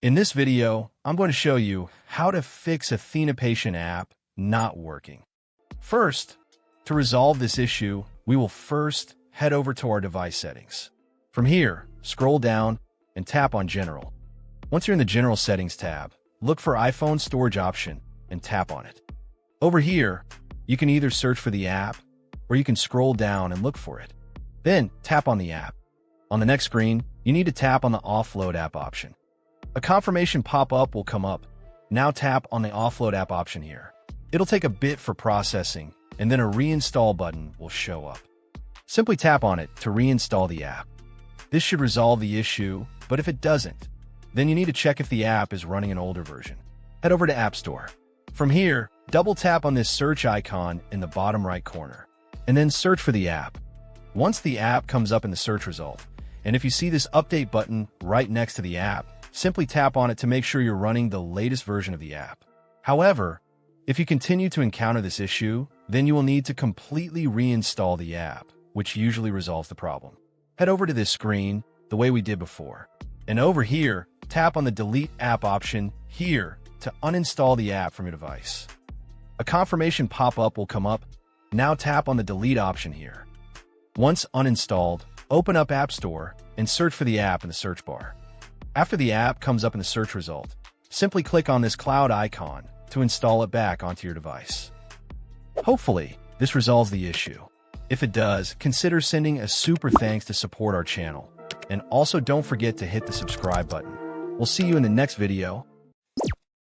In this video, I'm going to show you how to fix athenaPatient app not working. First, to resolve this issue, we will first head over to our device settings. From here, scroll down and tap on General. Once you're in the General Settings tab, look for iPhone Storage option and tap on it. Over here, you can either search for the app or you can scroll down and look for it. Then tap on the app. On the next screen, you need to tap on the Offload app option. A confirmation pop-up will come up. Now tap on the Offload app option here. It'll take a bit for processing, and then a reinstall button will show up. Simply tap on it to reinstall the app. This should resolve the issue, but if it doesn't, then you need to check if the app is running an older version. Head over to App Store. From here, double tap on this search icon in the bottom right corner, and then search for the app. Once the app comes up in the search result, and if you see this update button right next to the app, simply tap on it to make sure you're running the latest version of the app. However, if you continue to encounter this issue, then you will need to completely reinstall the app, which usually resolves the problem. Head over to this screen the way we did before, and over here, tap on the Delete App option here to uninstall the app from your device. A confirmation pop-up will come up. Now tap on the Delete option here. Once uninstalled, open up App Store and search for the app in the search bar. After the app comes up in the search result, simply click on this cloud icon to install it back onto your device. Hopefully, this resolves the issue. If it does, consider sending a super thanks to support our channel. And also don't forget to hit the subscribe button. We'll see you in the next video.